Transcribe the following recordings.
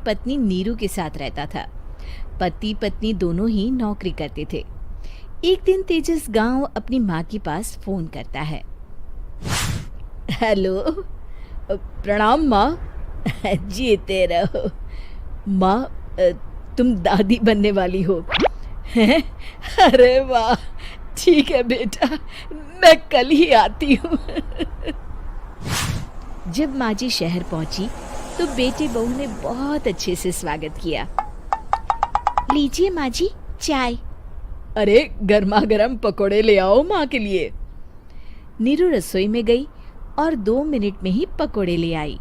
पत्नी नीरू के साथ रहता था। पति पत्नी दोनों ही नौकरी करते थे। एक दिन तेजस गांव अपनी माँ के पास फोन करता है। हेलो, प्रणाम माँ। जीते रहो माँ, तुम दादी बनने वाली हो हैं? अरे वाह, ठीक है बेटा, मैं कल ही आती हूँ। जब माँ जी शहर पहुंची तो बेटे बहू ने बहुत अच्छे से स्वागत किया। लीजिए माँ जी, चाय। अरे गर्मा गर्म पकोड़े ले आओ माँ के लिए। नीरू रसोई में गई और 2 मिनट में ही पकोड़े ले आई।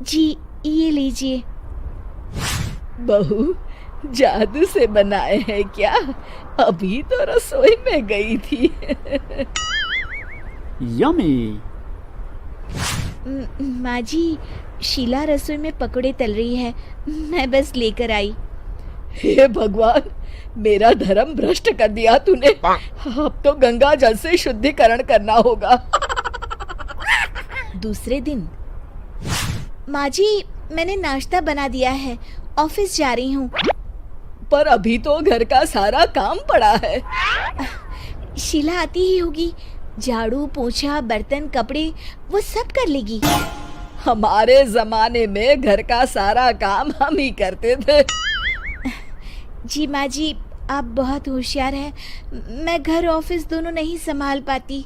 जी ये लीजिए। बहू जादू से बनाए हैं क्या? अभी तो रसोई में गई थी। यम्मी। माँ जी, शीला रसोई में पकोड़े तल रही है, मैं बस लेकर आई। हे भगवान, मेरा धर्म भ्रष्ट कर दिया तूने। अब तो गंगा जल से शुद्धिकरण करना होगा। दूसरे दिन, माँ जी मैंने नाश्ता बना दिया है, ऑफिस जा रही हूँ। पर अभी तो घर का सारा काम पड़ा है। शीला आती ही होगी, झाड़ू पोछा बर्तन कपड़े वो सब कर लेगी। हमारे जमाने में घर का सारा काम हम ही करते थे। जी माँ जी, आप बहुत होशियार हैं, मैं घर ऑफिस दोनों नहीं संभाल पाती।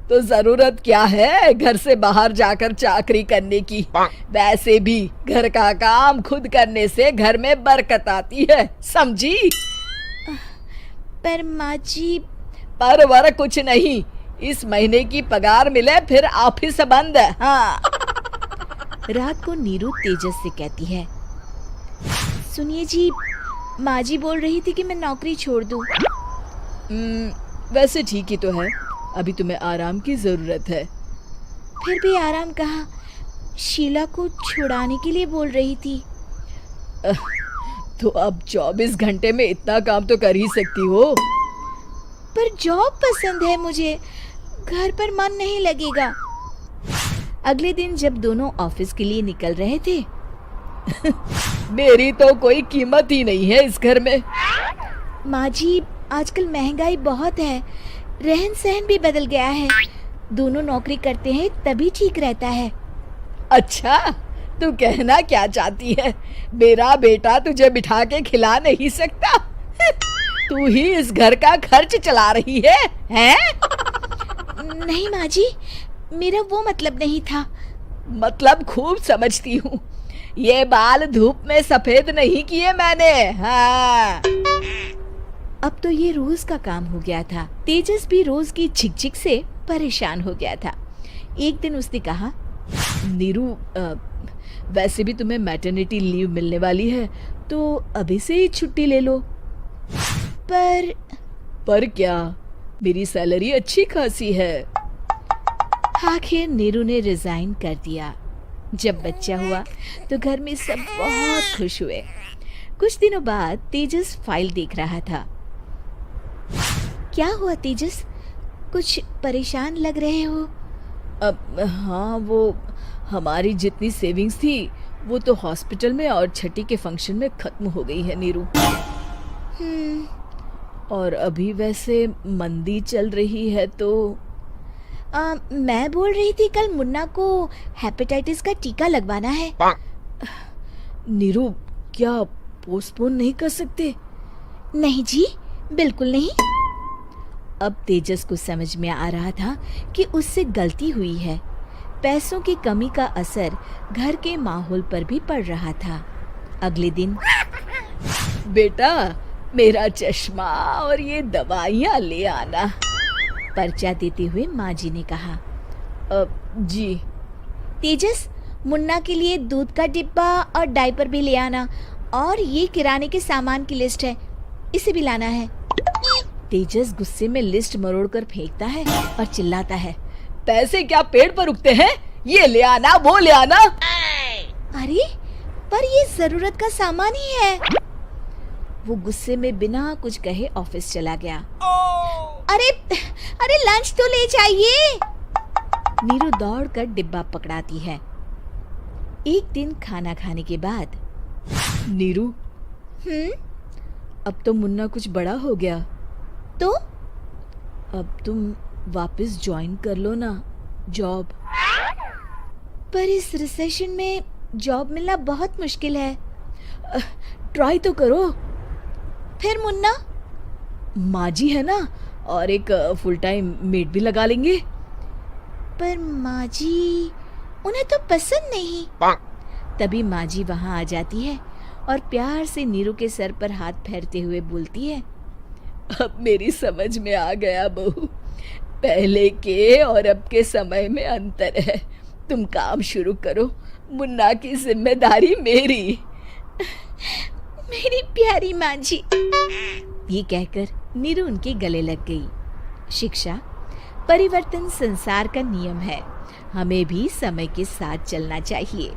तो जरूरत क्या है घर से बाहर जाकर चाकरी करने की? वैसे भी घर का काम खुद करने से घर में बरकत आती है, समझी? पर माँ जी। पर वर कुछ नहीं, इस महीने की पगार मिले फिर ऑफिस बंद है। हाँ। रात को नीरू तेजस से कहती है, सुनिए जी, माँ जी बोल रही थी कि मैं नौकरी छोड़ दूं। वैसे ठीक ही तो है, अभी तुम्हें आराम की जरूरत है। फिर भी आराम कहाँ, शीला को छुड़ाने के लिए बोल रही थी। तो अब 24 घंटे में इतना काम तो कर ही सकती हो। पर जॉब पसंद है मुझे, घर पर मन नहीं लगेगा। अगले दिन जब दोनों ऑफिस के लिए निकल रहे थे, मेरी तो कोई कीमत ही नहीं है इस घर में। माँ जी, आजकल महंगाई बहुत है, रहन सहन भी बदल गया है, दोनों नौकरी करते हैं तभी ठीक रहता है। अच्छा, तू कहना क्या चाहती है? मेरा बेटा तुझे बिठा के खिला नहीं सकता? तू ही इस घर का खर्च चला रही है, हैं? नहीं माँ जी, मेरा वो मतलब नहीं था। मतलब खूब समझती हूँ, ये बाल धूप में सफेद नहीं किए मैंने। हाँ। अब तो ये रोज का काम हो गया था। तेजस भी रोज की झिकझिक से परेशान हो गया था। एक दिन उसने कहा, नीरू, वैसे भी तुम्हें मैटरनिटी लीव मिलने वाली है, तो अभी से ही छुट्टी ले लो। पर क्या, मेरी सैलरी अच्छी खासी है। आखिर नीरू ने रिजाइन कर दिया। जब बच्चा हुआ तो घर में सब बहुत खुश हुए। कुछ दिनों बाद तेजस फाइल देख रहा था। क्या हुआ तेजस, कुछ परेशान लग रहे हो? हाँ, वो हमारी जितनी सेविंग्स थी वो तो हॉस्पिटल में और छठी के फंक्शन में खत्म हो गई है नीरू। और अभी वैसे मंदी चल रही है तो मैं बोल रही थी कल मुन्ना को हेपेटाइटिस का टीका लगवाना है। नीरू, क्या पोस्टपोन नहीं कर सकते? नहीं जी, बिल्कुल नहीं। अब तेजस को समझ में आ रहा था कि उससे गलती हुई है। पैसों की कमी का असर घर के माहौल पर भी पड़ रहा था। अगले दिन, बेटा मेरा चश्मा और ये दवाइयाँ ले आना, पर्चा देते हुए माँ जी ने कहा। जी। तेजस, मुन्ना के लिए दूध का डिब्बा और डायपर भी ले आना, और ये किराने के सामान की लिस्ट है, इसे भी लाना है। तेजस गुस्से में लिस्ट मरोड़कर फेंकता है और चिल्लाता है, पैसे क्या पेड़ पर उगते हैं? ये ले आना, वो ले आना। अरे पर ये जरूरत का सामान ही है। वो गुस्से में बिना कुछ कहे ऑफिस चला गया। अरे लंच तो ले जाइए। नीरू दौड़कर डिब्बा पकड़ाती है। एक दिन खाना खाने के बाद, नीरू, अब तो मुन्ना कुछ बड़ा हो गया, तो अब तुम वापस ज्वाइन कर लो ना जॉब। पर इस रिसेशन में जॉब मिलना बहुत मुश्किल है। ट्राई तो करो। फिर मुन्ना? माँ जी है ना, और एक फुल टाइम मेड भी लगा लेंगे। पर माँ जी, उन्हें तो पसंद नहीं। तभी माँ जी वहाँ आ जाती है और प्यार से नीरू के सर पर हाथ फेरते हुए बोलती है, अब मेरी समझ में आ गया बहू, पहले के और अब के समय में अंतर है। तुम काम शुरू करो, मुन्ना की जिम्मेदारी मेरी। मेरी प्यारी माँ जी। ये कहकर नीरू उनके गले लग गई। शिक्षा, परिवर्तन संसार का नियम है, हमें भी समय के साथ चलना चाहिए।